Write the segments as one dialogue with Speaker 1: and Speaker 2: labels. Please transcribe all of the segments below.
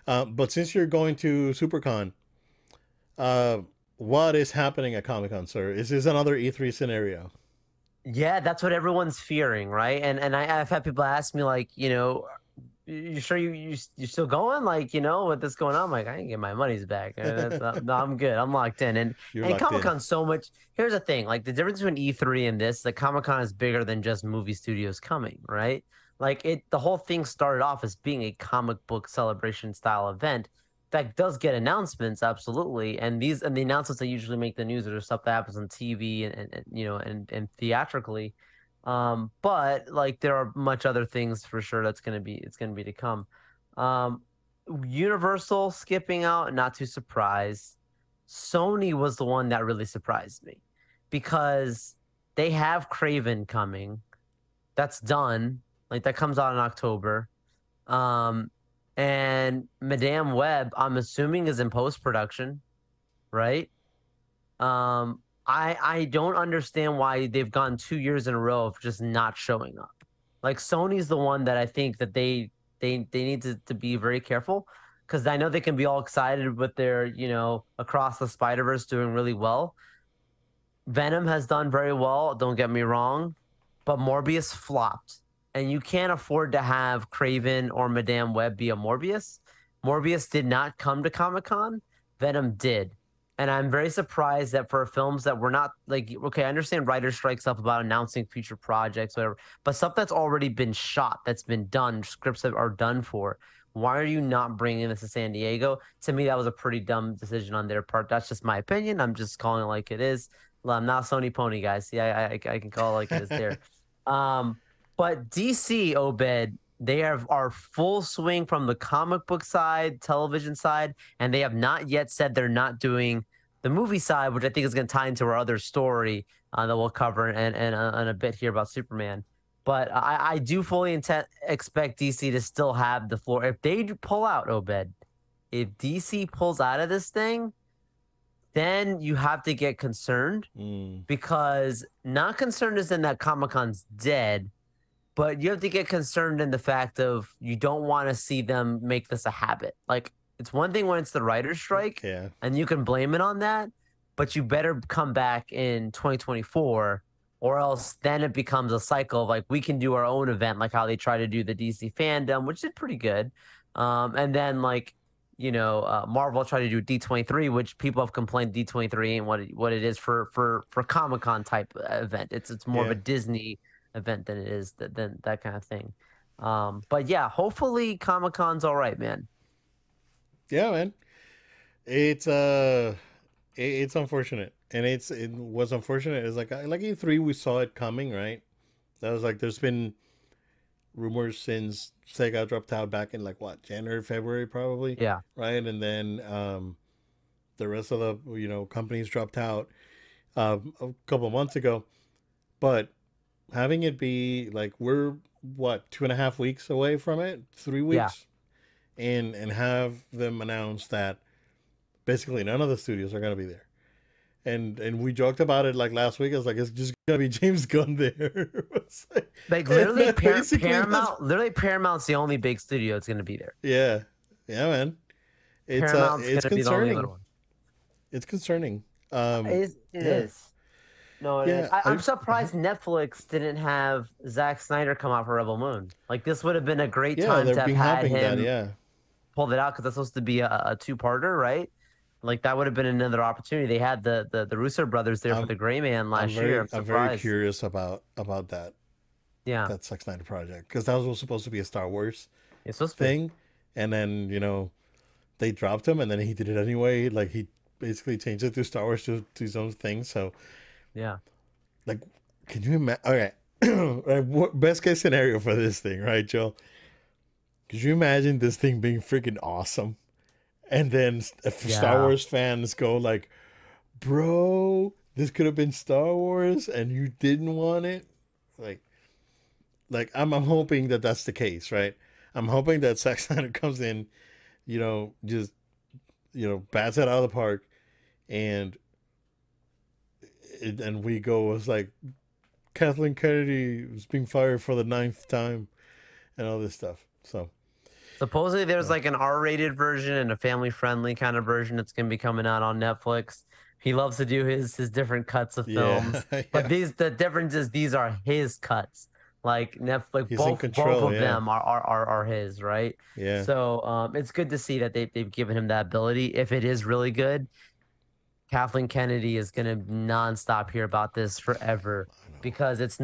Speaker 1: But since you're going to SuperCon, uh, what is happening at Comic Con, sir? Is this another E3 scenario?
Speaker 2: Yeah, that's what everyone's fearing, right? I've had people ask me like, you sure you still going? Like, with this going on, I'm like, I ain't get my money's back. No, I'm good. I'm locked in.
Speaker 1: You're
Speaker 2: And
Speaker 1: locked
Speaker 2: Comic
Speaker 1: in.
Speaker 2: Con so much. Here's the thing, like the difference between E3 and this, the Comic Con is bigger than just movie studios coming, right? Like the whole thing started off as being a comic book celebration style event that does get announcements, absolutely. And the announcements that usually make the news are stuff that happens on TV and theatrically. But like there are much other things for sure it's gonna be to come. Um, Universal skipping out, not too surprised. Sony was the one that really surprised me because they have Craven coming. That's done. Like that comes out in October. Um, and Madame Web, I'm assuming is in post production, right? I don't understand why they've gone 2 years in a row of just not showing up. Like Sony's the one that I think that they need to be very careful because I know they can be all excited with their Across the Spider Verse doing really well. Venom has done very well. Don't get me wrong, but Morbius flopped, and you can't afford to have Craven or Madame Web be a Morbius. Morbius did not come to Comic Con. Venom did. And I'm very surprised that for films that were not like, okay, I understand writer strike stuff about announcing future projects, whatever, but stuff that's already been shot, that's been done, scripts that are done for. Why are you not bringing this to San Diego? To me, that was a pretty dumb decision on their part. That's just my opinion. I'm just calling it like it is. Well, I'm not Sony Pony, guys. See, I can call it like it is there. Um, but DC, Obed, they are full swing from the comic book side, television side, and they have not yet said they're not doing the movie side, which I think is going to tie into our other story that we'll cover in a bit here about Superman. But I do fully expect DC to still have the floor. If they pull out, Obed, if DC pulls out of this thing, then you have to get concerned
Speaker 1: Mm,
Speaker 2: because not concerned is in that Comic Con's dead, but you have to get concerned in the fact of you don't want to see them make this a habit. Like it's one thing when it's the writer's strike
Speaker 1: yeah.
Speaker 2: and you can blame it on that, but you better come back in 2024 or else then it becomes a cycle of like we can do our own event like how they try to do the DC fandom, which did pretty good. And then like Marvel tried to do D23, which people have complained D23 and what it is for Comic Con type event. It's more of a
Speaker 1: Yeah.
Speaker 2: Disney event than it is than that kind of thing. But yeah, hopefully Comic Con's all right, man.
Speaker 1: Yeah, man. It's it's unfortunate. And it was unfortunate is like E3 we saw it coming, right? That was like there's been rumors since Sega dropped out back in like what, January, February probably,
Speaker 2: Yeah,
Speaker 1: right? And then the rest of the companies dropped out a couple months ago. But having it be like we're what 2.5 weeks away from it, three
Speaker 2: yeah.
Speaker 1: weeks, and have them announce that basically none of the studios are gonna be there. And we joked about it like last week. I was like, it's just gonna be James Gunn there.
Speaker 2: Like
Speaker 1: And
Speaker 2: literally,
Speaker 1: that basically that's
Speaker 2: Paramount's the only big studio that's going to be there.
Speaker 1: yeah, yeah, man.
Speaker 2: Paramount's going
Speaker 1: It's
Speaker 2: to be the only other
Speaker 1: concerning.
Speaker 2: one.
Speaker 1: It's concerning.
Speaker 2: It
Speaker 1: Yeah,
Speaker 2: is. No, it is.
Speaker 1: yeah.
Speaker 2: I'm surprised Netflix didn't have Zack Snyder come out for Rebel Moon. Like this would have been a great
Speaker 1: Yeah,
Speaker 2: time
Speaker 1: they've
Speaker 2: to have
Speaker 1: been
Speaker 2: had
Speaker 1: having that.
Speaker 2: him
Speaker 1: Yeah,
Speaker 2: pulled it out because that's supposed to be a two-parter, right? Like that would have been another opportunity. They had the Russo brothers there for
Speaker 1: I'm
Speaker 2: the Gray Man last year. I'm
Speaker 1: I'm very
Speaker 2: surprised.
Speaker 1: curious about
Speaker 2: Yeah,
Speaker 1: that Zack Snyder project because that was supposed to be a Star Wars
Speaker 2: it's supposed to be.
Speaker 1: thing, and then they dropped him, and then he did it anyway. Like he basically changed it to Star Wars to his own thing. So
Speaker 2: Yeah,
Speaker 1: like, can you imagine? Okay, right, best case scenario for this thing, right, Joe? Could you imagine this thing being freaking awesome? And then if Star
Speaker 2: yeah.
Speaker 1: Wars fans go like, "Bro, this could have been Star Wars, and you didn't want it." Like, I'm hoping that that's the case, right? I'm hoping that Zack Snyder comes in, just bats it out of the park, and and we go as like Kathleen Kennedy was being fired for the ninth time, and all this stuff. So
Speaker 2: Supposedly there's
Speaker 1: So,
Speaker 2: like an R-rated version and a family-friendly kind of version that's going to be coming out on Netflix. He loves to do his different cuts of
Speaker 1: yeah,
Speaker 2: films, but
Speaker 1: yeah.
Speaker 2: the difference is these are his cuts. Like Netflix,
Speaker 1: He's in
Speaker 2: both
Speaker 1: control.
Speaker 2: of
Speaker 1: Yeah,
Speaker 2: them are his, right?
Speaker 1: yeah.
Speaker 2: So it's good to see that they've given him that ability. If it is really good, Kathleen Kennedy is going to nonstop hear about this forever
Speaker 1: I know.
Speaker 2: because it's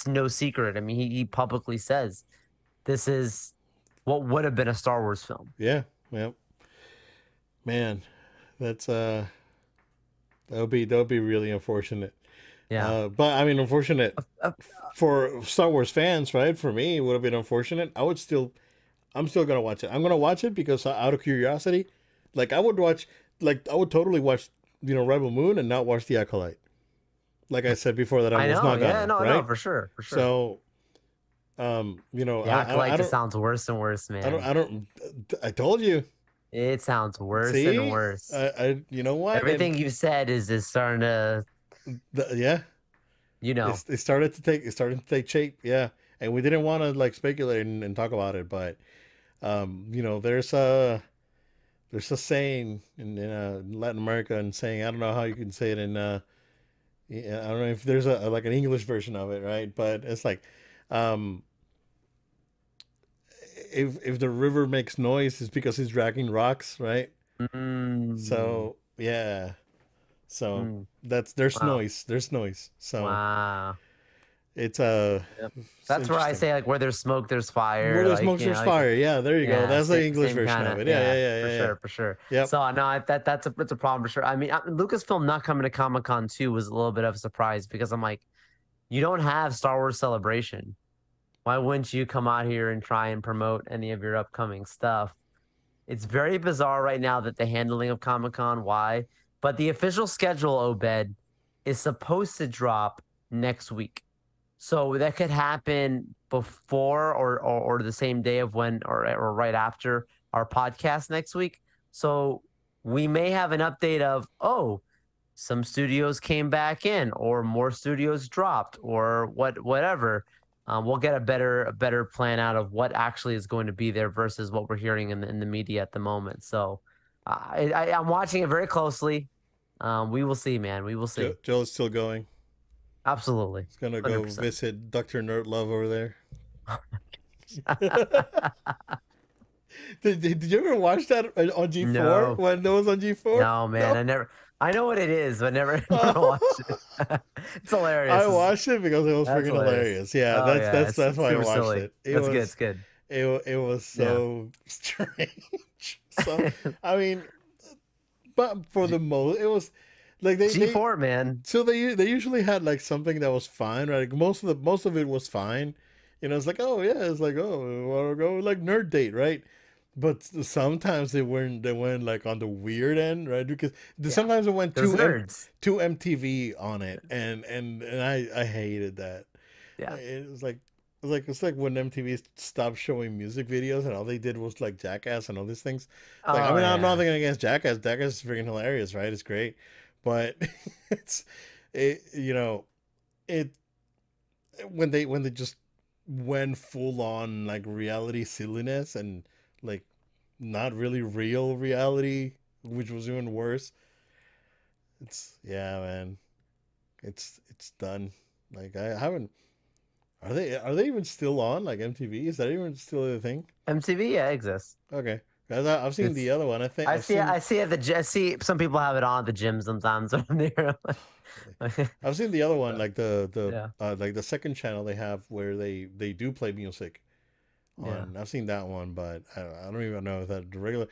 Speaker 2: no secret. I mean, he publicly says this is what would have been a Star Wars film.
Speaker 1: Yeah, yeah. Man, that's that would be really unfortunate.
Speaker 2: Yeah.
Speaker 1: But I mean, unfortunate
Speaker 2: Uh,
Speaker 1: for Star Wars fans, right? For me, it would have been unfortunate. I'm still gonna watch it. I'm gonna watch it because out of curiosity, like I would watch, like I would totally watch, Rebel Moon and not watch The Acolyte. Like I said before, that I
Speaker 2: I
Speaker 1: was
Speaker 2: know.
Speaker 1: not
Speaker 2: Yeah.
Speaker 1: gonna,
Speaker 2: No. No.
Speaker 1: right?
Speaker 2: For sure. For sure.
Speaker 1: So,
Speaker 2: The
Speaker 1: I
Speaker 2: Acolyte just
Speaker 1: don't,
Speaker 2: sounds worse and worse, man.
Speaker 1: I don't. I told you.
Speaker 2: It sounds worse and
Speaker 1: See,
Speaker 2: worse.
Speaker 1: you know what? And
Speaker 2: Everything you've said is starting to,
Speaker 1: yeah,
Speaker 2: you know.
Speaker 1: it started to take shape. Yeah, and we didn't want to like speculate and talk about it, but there's a saying in Latin America, and saying, I don't know how you can say it in yeah, I don't know if there's a like an English version of it, right? But it's like, um, if the river makes noise, it's because it's dragging rocks, right?
Speaker 2: Mm,
Speaker 1: So yeah, so
Speaker 2: mm,
Speaker 1: there's
Speaker 2: wow.
Speaker 1: noise, so
Speaker 2: Wow.
Speaker 1: it's
Speaker 2: Yep.
Speaker 1: it's
Speaker 2: That's where I
Speaker 1: interesting.
Speaker 2: say like where there's smoke, there's
Speaker 1: Where
Speaker 2: fire.
Speaker 1: there's
Speaker 2: Like
Speaker 1: smoke,
Speaker 2: you know,
Speaker 1: there's
Speaker 2: like
Speaker 1: fire. Yeah, there you go.
Speaker 2: yeah,
Speaker 1: That's the English
Speaker 2: same
Speaker 1: version
Speaker 2: kind
Speaker 1: of
Speaker 2: of
Speaker 1: it. Yeah,
Speaker 2: yeah,
Speaker 1: yeah,
Speaker 2: for
Speaker 1: yeah, yeah, yeah.
Speaker 2: sure, for sure.
Speaker 1: Yep.
Speaker 2: So no, that's a problem for sure. I mean, Lucasfilm not coming to Comic Con 2 was a little bit of a surprise because I'm like, you don't have Star Wars Celebration. Why wouldn't you come out here and try and promote any of your upcoming stuff? It's very bizarre right now that the handling of Comic Con. Why? But the official schedule, Obed, is supposed to drop next week. So that could happen before or the same day of when or right after our podcast next week. So we may have an update of, oh, some studios came back in or more studios dropped or whatever. We'll get a better plan out of what actually is going to be there versus what we're hearing in the media at the moment. So I'm watching it very closely. We will see, man. We will see.
Speaker 1: Joe's still going.
Speaker 2: Absolutely.
Speaker 1: He's gonna go
Speaker 2: 100%.
Speaker 1: visit Dr. Nerd Love over there. Did you ever watch that on G4
Speaker 2: No,
Speaker 1: when it was on G4?
Speaker 2: no, man.
Speaker 1: No.
Speaker 2: I know what it is, but never watched it. It's hilarious.
Speaker 1: I watched it because it was
Speaker 2: That's
Speaker 1: freaking
Speaker 2: hilarious.
Speaker 1: hilarious. Yeah,
Speaker 2: Oh yeah,
Speaker 1: that's
Speaker 2: it's
Speaker 1: why I
Speaker 2: super
Speaker 1: watched
Speaker 2: silly.
Speaker 1: it. It
Speaker 2: That's good.
Speaker 1: was
Speaker 2: It's good.
Speaker 1: it was
Speaker 2: Yeah.
Speaker 1: so strange. So I mean, but for the most, it was like they
Speaker 2: G4, man.
Speaker 1: so they usually had like something that was fine, right? Like most of it was fine. It's like, oh yeah, it's like, oh, we want to go like nerd date, right? But sometimes they went like on the weird end, right? Because
Speaker 2: Yeah.
Speaker 1: sometimes it went
Speaker 2: Those nerds.
Speaker 1: too MTV on it, and I hated that.
Speaker 2: Yeah.
Speaker 1: It was like it's like when MTV stopped showing music videos and all they did was like Jackass and all these things. Like, I
Speaker 2: Oh
Speaker 1: mean, I'm
Speaker 2: yeah.
Speaker 1: nothing against Jackass. Jackass is freaking hilarious, right? It's great, but it's it it when they just went full on like reality silliness and like not really real reality, which was even worse. It's yeah, man. It's done. Like I haven't. Are they even still on like MTV? Is that even still a thing?
Speaker 2: MTV, yeah, exists.
Speaker 1: Okay, guys, I've seen the
Speaker 2: It's
Speaker 1: other one. I think I've seen
Speaker 2: I see at the I see some people have it on at the gym sometimes when they're
Speaker 1: I've seen the other one,
Speaker 2: so,
Speaker 1: like
Speaker 2: yeah.
Speaker 1: like the second channel they have where they do play music
Speaker 2: Yeah.
Speaker 1: on. I've seen that one, but I don't even know if that the regular.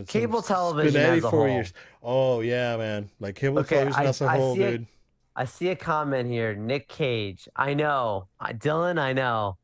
Speaker 2: Cable
Speaker 1: It's been
Speaker 2: television as a
Speaker 1: 84
Speaker 2: whole.
Speaker 1: years. Oh yeah, man. Like cable
Speaker 2: Okay,
Speaker 1: television as a whole, dude.
Speaker 2: I see a comment here. Nick Cage. I know. Dylan, I know.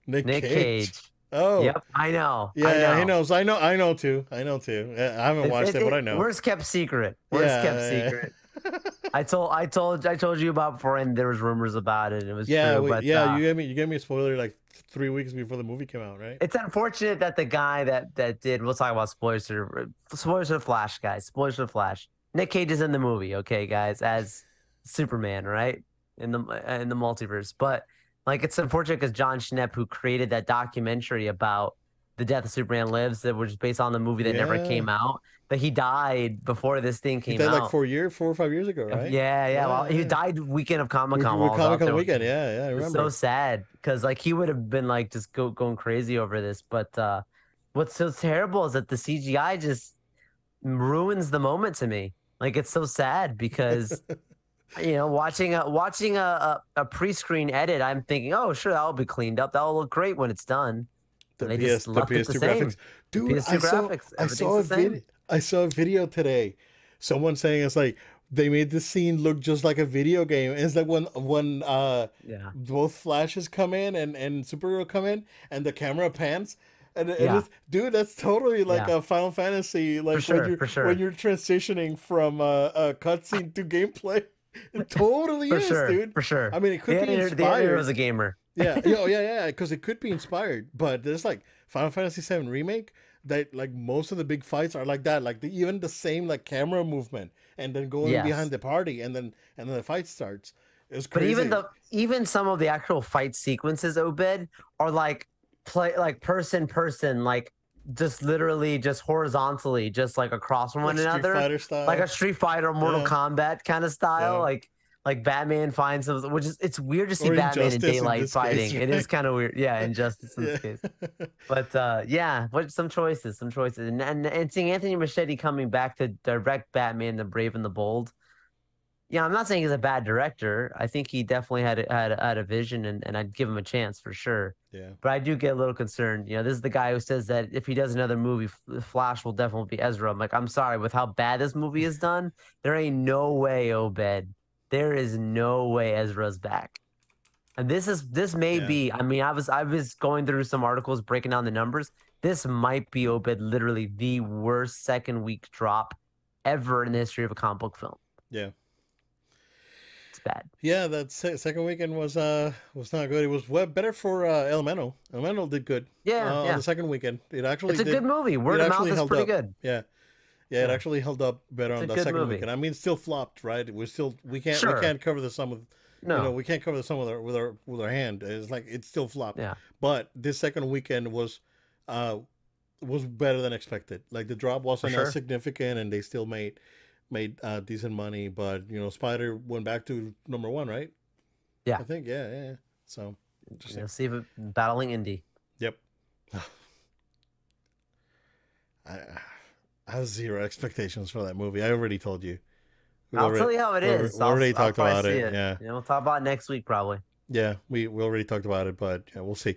Speaker 1: Nick
Speaker 2: Nick
Speaker 1: Cage.
Speaker 2: Cage.
Speaker 1: Oh
Speaker 2: Yep, I know. I
Speaker 1: yeah, he
Speaker 2: know.
Speaker 1: knows. I know too. I know too. Yeah, I haven't watched it, but I know.
Speaker 2: Worst kept secret. Worst kept
Speaker 1: Yeah,
Speaker 2: secret.
Speaker 1: yeah.
Speaker 2: I told you about before, and there was rumors about it. And it was
Speaker 1: Yeah,
Speaker 2: true, but
Speaker 1: yeah. You gave me a spoiler like 3 weeks before the movie came out, right?
Speaker 2: it's unfortunate that the guy that did. We'll talk about spoilers for the Flash, guys. Spoilers for the Flash. Nick Cage is in the movie, okay, guys, as Superman, right? In the multiverse, but like it's unfortunate because John Schnepp, who created that documentary about The Death of Superman Lives, that was based on the movie that never
Speaker 1: Yeah.
Speaker 2: came out. That he died before this thing
Speaker 1: He
Speaker 2: came
Speaker 1: died like
Speaker 2: out.
Speaker 1: 4 or 5 years ago, right?
Speaker 2: Yeah, yeah. Well,
Speaker 1: Yeah,
Speaker 2: he
Speaker 1: yeah.
Speaker 2: died weekend of Comic Con
Speaker 1: With
Speaker 2: while I was
Speaker 1: Comic
Speaker 2: out
Speaker 1: Con
Speaker 2: there with
Speaker 1: weekend,
Speaker 2: him.
Speaker 1: yeah, yeah, I
Speaker 2: It's so
Speaker 1: remember.
Speaker 2: sad because like he would have been like just going crazy over this. But what's so terrible is that the CGI just ruins the moment to me. Like it's so sad because watching a pre-screen edit, I'm thinking, oh sure, that'll be cleaned up. That'll look great when it's done. And they just
Speaker 1: The
Speaker 2: left it the
Speaker 1: PS2 graphics.
Speaker 2: same. The
Speaker 1: Dude,
Speaker 2: PS2 graphics,
Speaker 1: I
Speaker 2: everything's
Speaker 1: saw
Speaker 2: the
Speaker 1: a
Speaker 2: same.
Speaker 1: video today. Someone saying it's like they made the scene look just like a video game. It's like when
Speaker 2: Yeah,
Speaker 1: both flashes come in and Supergirl come in and the camera pans and
Speaker 2: yeah,
Speaker 1: it's, dude, that's totally like
Speaker 2: yeah,
Speaker 1: a Final Fantasy,
Speaker 2: for
Speaker 1: like
Speaker 2: sure, for
Speaker 1: when
Speaker 2: sure.
Speaker 1: you're transitioning from a cutscene to gameplay. It totally
Speaker 2: For
Speaker 1: is,
Speaker 2: sure,
Speaker 1: dude.
Speaker 2: for sure.
Speaker 1: I mean, it could be
Speaker 2: The editor was
Speaker 1: inspired.
Speaker 2: a gamer.
Speaker 1: Yeah, yeah, because it could be inspired, but there's like Final Fantasy VII remake that like most of the big fights are like that, like even the same like camera movement, and then going behind
Speaker 2: Yes.
Speaker 1: the party, and then the fight starts. It's
Speaker 2: But
Speaker 1: crazy.
Speaker 2: even some of the actual fight sequences, Obed, are like person, like just literally just horizontally, just like across from
Speaker 1: Like
Speaker 2: one
Speaker 1: Street
Speaker 2: another,
Speaker 1: Fighter
Speaker 2: like a
Speaker 1: style.
Speaker 2: Street Fighter or Mortal
Speaker 1: Yeah,
Speaker 2: Kombat kind of style.
Speaker 1: yeah.
Speaker 2: Like Batman finds them, which is it's weird to see
Speaker 1: Or
Speaker 2: Batman in
Speaker 1: Injustice in
Speaker 2: daylight
Speaker 1: this case,
Speaker 2: fighting. It is
Speaker 1: right?
Speaker 2: kind of weird. Yeah, Injustice in this
Speaker 1: Yeah.
Speaker 2: case. But yeah, what some choices, and seeing Anthony Machete coming back to direct Batman, the Brave and the Bold. Yeah, I'm not saying he's a bad director. I think he definitely had a vision, and I'd give him a chance for sure.
Speaker 1: Yeah.
Speaker 2: But I do get a little concerned. This is the guy who says that if he does another movie, Flash will definitely be Ezra. I'm like, I'm sorry, with how bad this movie is done, there ain't no way, Obed. There is no way Ezra's back. And this may
Speaker 1: Yeah.
Speaker 2: be. I mean, I was going through some articles breaking down the numbers. This might be, Obed, literally the worst second week drop ever in the history of a comic book film.
Speaker 1: Yeah.
Speaker 2: It's bad.
Speaker 1: Yeah, that second weekend was not good. It was better for Elemental. Elemental did good
Speaker 2: Yeah,
Speaker 1: on
Speaker 2: yeah.
Speaker 1: the second weekend. It actually
Speaker 2: It's a
Speaker 1: did.
Speaker 2: good movie.
Speaker 1: It
Speaker 2: Word of mouth
Speaker 1: actually
Speaker 2: is
Speaker 1: held
Speaker 2: pretty
Speaker 1: up.
Speaker 2: good.
Speaker 1: Yeah, yeah. It
Speaker 2: Yeah,
Speaker 1: actually held up better
Speaker 2: it's
Speaker 1: on
Speaker 2: a
Speaker 1: the
Speaker 2: good
Speaker 1: second
Speaker 2: movie.
Speaker 1: weekend. I mean, it still flopped, right? We
Speaker 2: Sure.
Speaker 1: can't cover the sum with,
Speaker 2: No.
Speaker 1: we can't cover the sum with our hand. It's like it still flopped.
Speaker 2: Yeah.
Speaker 1: But this second weekend uh was better than expected. Like the drop
Speaker 2: For
Speaker 1: wasn't as
Speaker 2: sure.
Speaker 1: significant, and they still made decent money. But Spider went back to number one, right?
Speaker 2: Yeah.
Speaker 1: I think, yeah, yeah. Yeah. So interesting.
Speaker 2: See if battling Indy.
Speaker 1: Yep. I, I have zero expectations for that movie. I already told you.
Speaker 2: I'll tell you how it is.
Speaker 1: We already
Speaker 2: I'll
Speaker 1: talked
Speaker 2: probably
Speaker 1: about
Speaker 2: see
Speaker 1: it.
Speaker 2: it.
Speaker 1: Yeah.
Speaker 2: We'll talk about it next week probably.
Speaker 1: Yeah. We already talked about it, but yeah, we'll see.